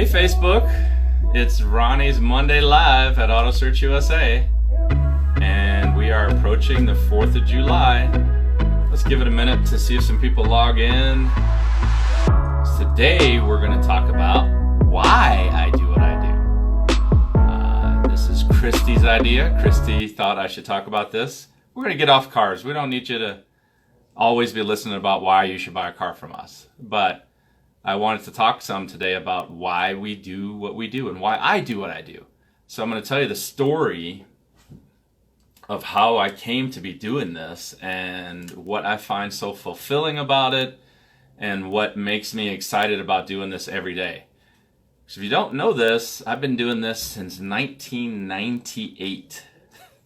Hey Facebook, it's Ronnie's Monday Live at Auto Search USA, and we are approaching the 4th of July. Let's give it a minute to see if some people log in. Today we're going to talk about why I do what I do. This is Christy's idea. Christy thought I should talk about this. We're going to get off cars. We don't need you to always be listening about why you should buy a car from us, but I wanted to talk some today about why we do what we do and why I do what I do. So I'm going to tell you the story of how I came to be doing this and what I find so fulfilling about it and what makes me excited about doing this every day. So if you don't know this, I've been doing this since 1998.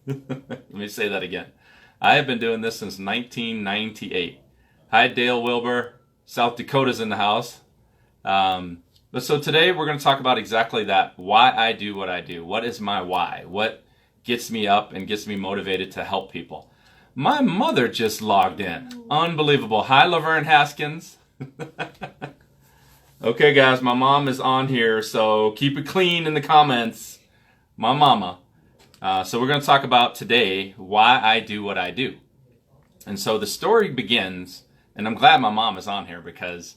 Let me say that again. I have been doing this since 1998. Hi, Dale Wilbur. South Dakota's in the house. But so today we're going to talk about exactly that. Why I do what I do. What is my why? What gets me up and gets me motivated to help people? My mother just logged in. Unbelievable. Hi, Laverne Haskins. Okay, guys, my mom is on here, so keep it clean in the comments. My mama. So we're going to talk about today why I do what I do. And so the story begins, and I'm glad my mom is on here because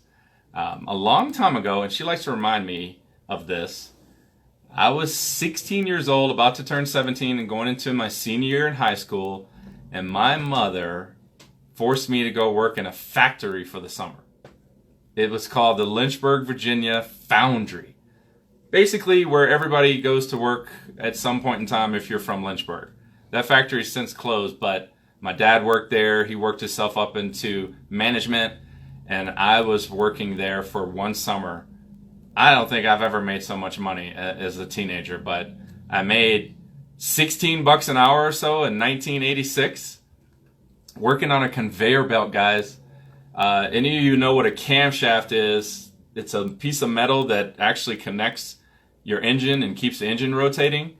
a long time ago, and she likes to remind me of this, I was 16 years old, about to turn 17 and going into my senior year in high school, and my mother forced me to go work in a factory for the summer. It was called the Lynchburg, Virginia Foundry. Basically where everybody goes to work at some point in time if you're from Lynchburg. That factory's since closed, but my dad worked there. He worked himself up into management, and I was working there for one summer. I don't think I've ever made so much money as a teenager, but I made $16 an hour or so in 1986 working on a conveyor belt, guys. Any of you know what a camshaft is? It's a piece of metal that actually connects your engine and keeps the engine rotating.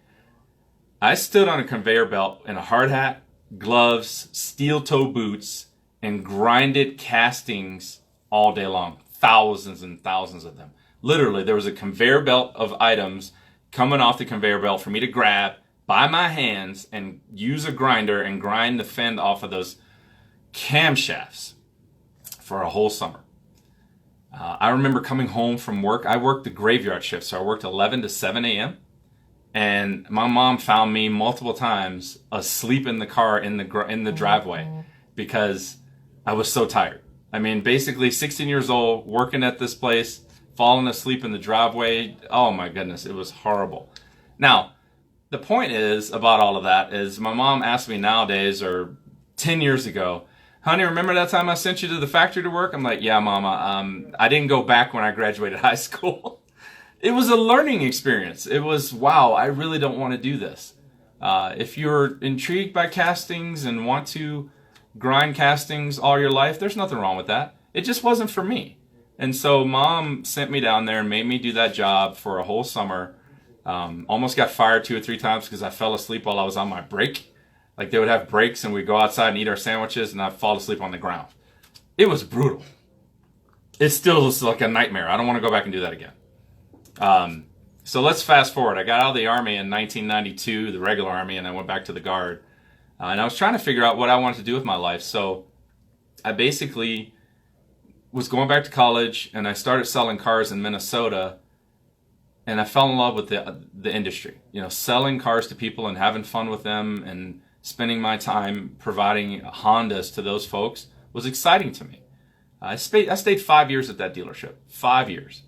I stood on a conveyor belt in a hard hat, gloves, steel toe boots, and grinded castings all day long. Thousands and thousands of them. Literally, there was a conveyor belt of items coming off the conveyor belt for me to grab by my hands and use a grinder and grind the fend off of those camshafts for a whole summer. I remember coming home from work. I worked the graveyard shift, so I worked 11 to 7 a.m. And my mom found me multiple times asleep in the car in the driveway because I was so tired. I mean, basically 16 years old, working at this place, falling asleep in the driveway. Oh my goodness, it was horrible. Now, the point is about all of that is my mom asked me nowadays, or 10 years ago, honey, remember that time I sent you to the factory to work? I'm like, yeah, mama, I didn't go back when I graduated high school. It was a learning experience. It was, wow, I really don't want to do this. If you're intrigued by castings and want to grind castings all your life, there's nothing wrong with that. It just wasn't for me. And so mom sent me down there and made me do that job for a whole summer. Almost got fired 2 or 3 times because I fell asleep while I was on my break. Like they would have breaks and we'd go outside and eat our sandwiches and I'd fall asleep on the ground. It was brutal. It still is like a nightmare. I don't want to go back and do that again. So let's fast forward. I got out of the Army in 1992, the regular Army, and I went back to the Guard. And I was trying to figure out what I wanted to do with my life. So I basically was going back to college and I started selling cars in Minnesota. And I fell in love with the industry. You know, selling cars to people and having fun with them and spending my time providing Hondas to those folks was exciting to me. I stayed 5 years at that dealership. 5 years.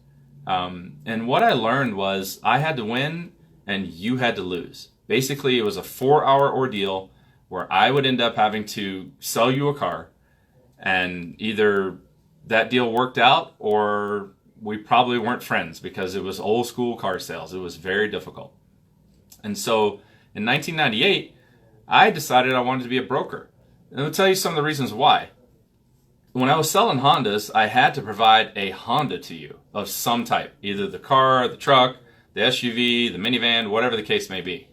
And what I learned was I had to win and you had to lose. Basically, it was a 4-hour ordeal where I would end up having to sell you a car, and either that deal worked out or we probably weren't friends because it was old school car sales. It was very difficult. And so in 1998, I decided I wanted to be a broker. And I'll tell you some of the reasons why. When I was selling Hondas, I had to provide a Honda to you of some type, either the car, the truck, the SUV, the minivan, whatever the case may be.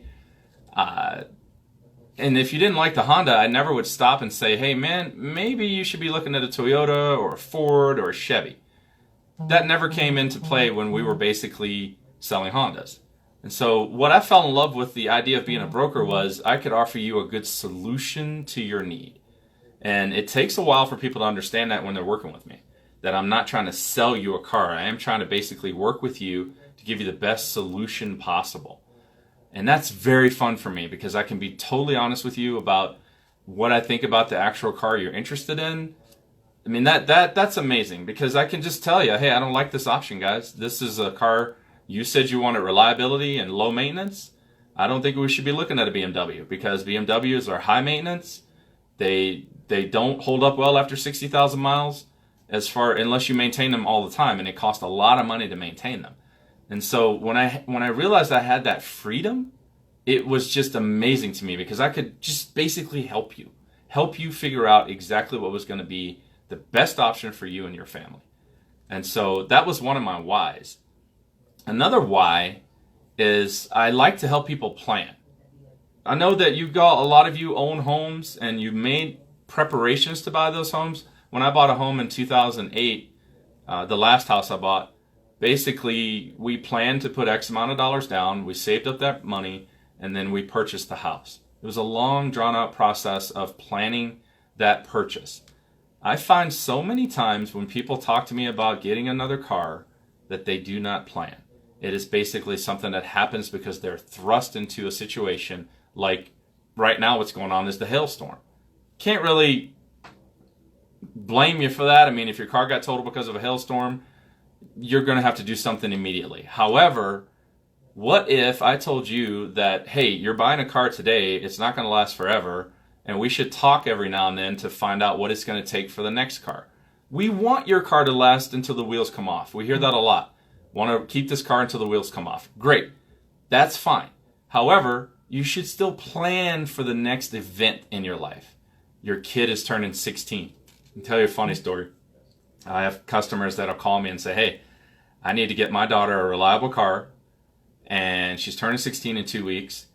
And if you didn't like the Honda, I never would stop and say, hey man, maybe you should be looking at a Toyota or a Ford or a Chevy. that never came into play when we were basically selling Hondas. And so what I fell in love with the idea of being a broker was I could offer you a good solution to your need. And it takes a while for people to understand that when they're working with me, that I'm not trying to sell you a car. I am trying to basically work with you to give you the best solution possible. And that's very fun for me because I can be totally honest with you about what I think about the actual car you're interested in. I mean, that's amazing because I can just tell you, hey, I don't like this option, guys. This is a car, you said you wanted reliability and low maintenance. I don't think we should be looking at a BMW because BMWs are high maintenance. They don't hold up well after 60,000 miles unless you maintain them all the time, and it costs a lot of money to maintain them. And so when I realized I had that freedom, it was just amazing to me because I could just basically help you figure out exactly what was going to be the best option for you and your family. And so that was one of my whys. Another why is I like to help people plan. I know that a lot of you own homes and you made preparations to buy those homes. When I bought a home in 2008, the last house I bought, basically we planned to put X amount of dollars down, we saved up that money, and then we purchased the house. It was a long, drawn-out process of planning that purchase. I find so many times when people talk to me about getting another car that they do not plan. It is basically something that happens because they're thrust into a situation like right now what's going on is the hailstorm. Can't really blame you for that. I mean, if your car got totaled because of a hailstorm, you're going to have to do something immediately. However, what if I told you that, hey, you're buying a car today, it's not going to last forever, and we should talk every now and then to find out what it's going to take for the next car. We want your car to last until the wheels come off. We hear that a lot. Want to keep this car until the wheels come off. Great. That's fine. However, you should still plan for the next event in your life. Your kid is turning 16. I'll tell you a funny story. I have customers that'll call me and say, hey, I need to get my daughter a reliable car, and she's turning 16 in 2 weeks,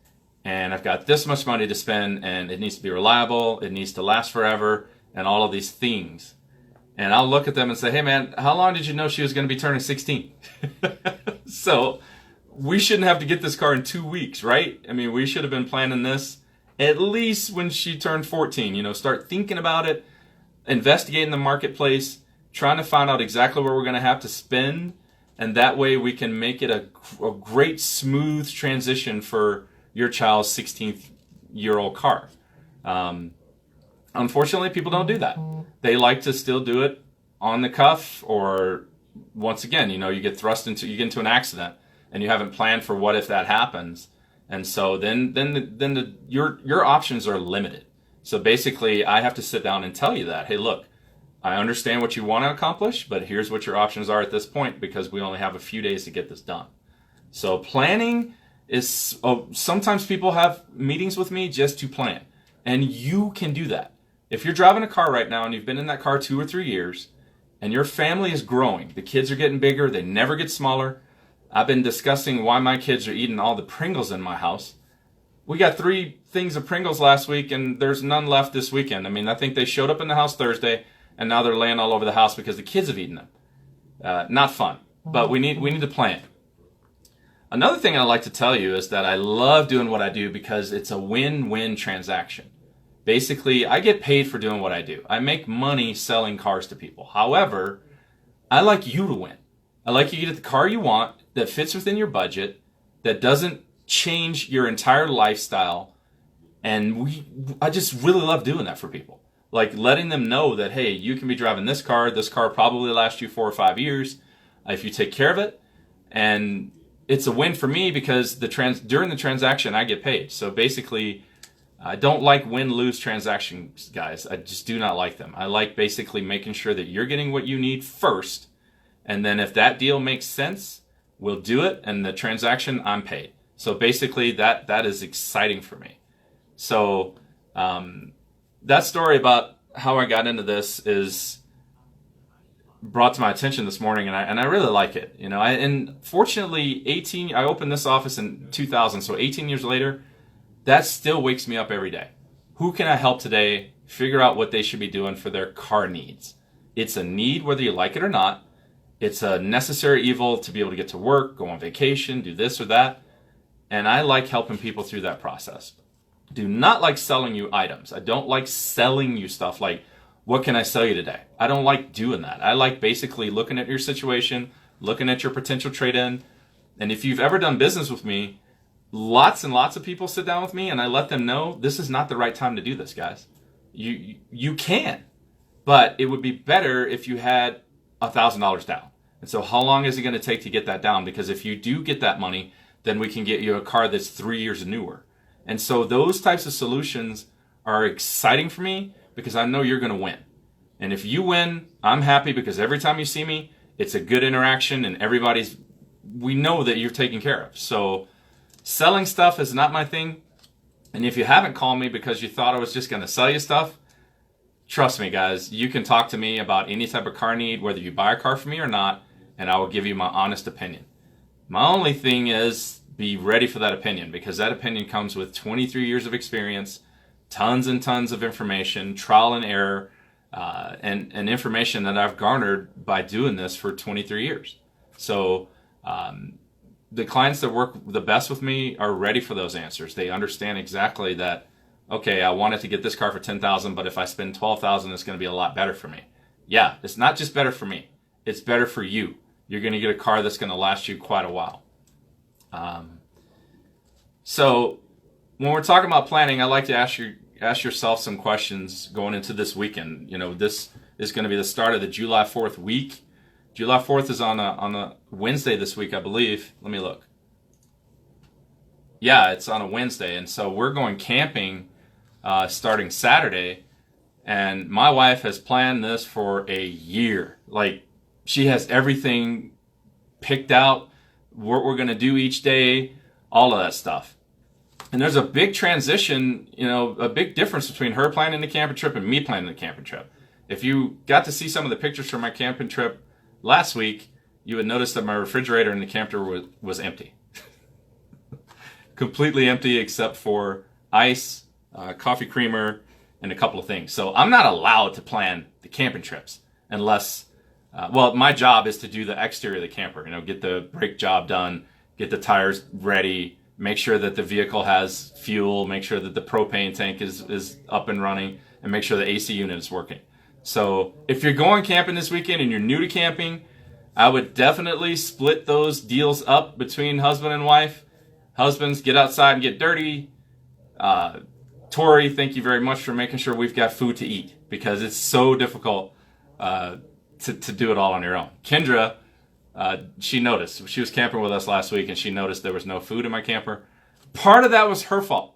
and I've got this much money to spend, and it needs to be reliable, it needs to last forever, and all of these things. And I'll look at them and say, hey man, how long did you know she was going to be turning 16? So we shouldn't have to get this car in 2 weeks, right? I mean, we should have been planning this at least when she turned 14. Start thinking about it, investigating the marketplace, trying to find out exactly where we're going to have to spend, and that way we can make it a great smooth transition for your child's 16-year-old car. Unfortunately, people don't do that. They like to still do it on the cuff, or once again, you get you get into an accident and you haven't planned for what if that happens. And so then your options are limited. So basically I have to sit down and tell you that, hey, look, I understand what you want to accomplish, but here's what your options are at this point because we only have a few days to get this done. So planning is, sometimes people have meetings with me just to plan, and you can do that. If you're driving a car right now and you've been in that car 2 or 3 years and your family is growing, the kids are getting bigger, they never get smaller. I've been discussing why my kids are eating all the Pringles in my house. We got 3 things of Pringles last week and there's none left this weekend. I mean, I think they showed up in the house Thursday and now they're laying all over the house because the kids have eaten them. Not fun, but we need to plan. Another thing I like to tell you is that I love doing what I do because it's a win-win transaction. Basically, I get paid for doing what I do. I make money selling cars to people. However, I like you to win. I like you to get the car you want that fits within your budget, that doesn't change your entire lifestyle. And I just really love doing that for people. Like letting them know that, hey, you can be driving this car. This car probably lasts you 4 or 5 years if you take care of it. And it's a win for me because during the transaction, I get paid. So basically, I don't like win-lose transactions, guys. I just do not like them. I like basically making sure that you're getting what you need first. And then if that deal makes sense, we'll do it. And the transaction, I'm paid. So basically, that is exciting for me. So that story about how I got into this is brought to my attention this morning, and I really like it. And fortunately, I opened this office in 2000, so 18 years later, that still wakes me up every day. Who can I help today figure out what they should be doing for their car needs? It's a need whether you like it or not. It's a necessary evil to be able to get to work, go on vacation, do this or that. And I like helping people through that process. Do not like selling you items. I don't like selling you stuff like, what can I sell you today? I don't like doing that. I like basically looking at your situation, looking at your potential trade-in. And if you've ever done business with me, lots and lots of people sit down with me and I let them know this is not the right time to do this, guys. You can, but it would be better if you had $1,000 down. And so how long is it going to take to get that down? Because if you do get that money, then we can get you a car that's 3 years newer. And so those types of solutions are exciting for me because I know you're going to win. And if you win, I'm happy because every time you see me, it's a good interaction and we know that you're taken care of. So selling stuff is not my thing. And if you haven't called me because you thought I was just going to sell you stuff, trust me, guys, you can talk to me about any type of car need, whether you buy a car from me or not, and I will give you my honest opinion. My only thing is be ready for that opinion because that opinion comes with 23 years of experience, tons and tons of information, trial and error, and information that I've garnered by doing this for 23 years. So the clients that work the best with me are ready for those answers. They understand exactly that, okay, I wanted to get this car for $10,000, but if I spend $12,000, it's going to be a lot better for me. Yeah, it's not just better for me. It's better for you. You're going to get a car that's going to last you quite a while. So when we're talking about planning, I like to ask yourself some questions going into this weekend. You know, this is going to be the start of the July 4th week. July 4th is on a Wednesday this week, I believe. Let me look. Yeah, it's on a Wednesday. And so we're going camping starting Saturday. And my wife has planned this for a year. Like, she has everything picked out, what we're going to do each day, all of that stuff. And there's a big transition, you know, a big difference between her planning the camping trip and me planning the camping trip. If you got to see some of the pictures from my camping trip last week, you would notice that my refrigerator in the camper was empty. Completely empty except for ice, coffee creamer, and a couple of things. So I'm not allowed to plan the camping trips unless, my job is to do the exterior of the camper, you know, get the brake job done, get the tires ready, make sure that the vehicle has fuel, make sure that the propane tank is up and running, and make sure the AC unit is working. So if you're going camping this weekend and you're new to camping, I would definitely split those deals up between husband and wife. Husbands, get outside and get dirty. Tori, thank you very much for making sure we've got food to eat because it's so difficult to do it all on your own. Kendra, she noticed. She was camping with us last week and she noticed there was no food in my camper. Part of that was her fault.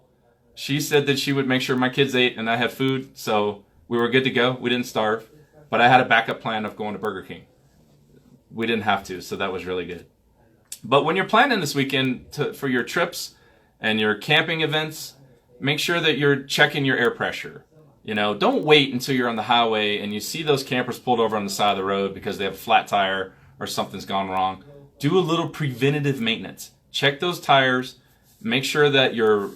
She said that she would make sure my kids ate and I had food, so we were good to go. We didn't starve. But I had a backup plan of going to Burger King. We didn't have to, so that was really good. But when you're planning this weekend for your trips and your camping events, make sure that you're checking your air pressure. You know, don't wait until you're on the highway and you see those campers pulled over on the side of the road because they have a flat tire or something's gone wrong. Do a little preventative maintenance. Check those tires. Make sure that your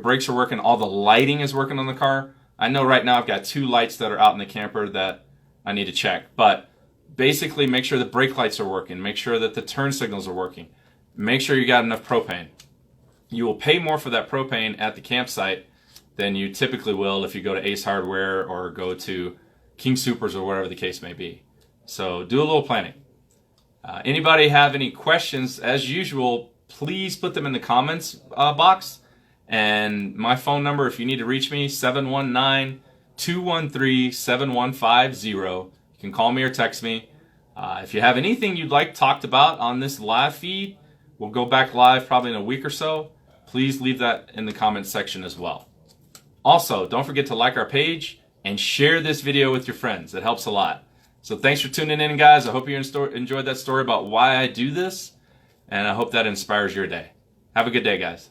brakes are working. All the lighting is working on the car. I know right now I've got 2 lights that are out in the camper that I need to check. But basically make sure the brake lights are working. Make sure that the turn signals are working. Make sure you got enough propane. You will pay more for that propane at the campsite than you typically will if you go to Ace Hardware or go to King Soopers or whatever the case may be. So do a little planning. Anybody have any questions? As usual, please put them in the comments box. And my phone number, if you need to reach me, 719-213-7150. You can call me or text me. If you have anything you'd like talked about on this live feed, we'll go back live probably in a week or so. Please leave that in the comments section as well. Also, don't forget to like our page and share this video with your friends. It helps a lot. So thanks for tuning in, guys. I hope you enjoyed that story about why I do this, and I hope that inspires your day. Have a good day, guys.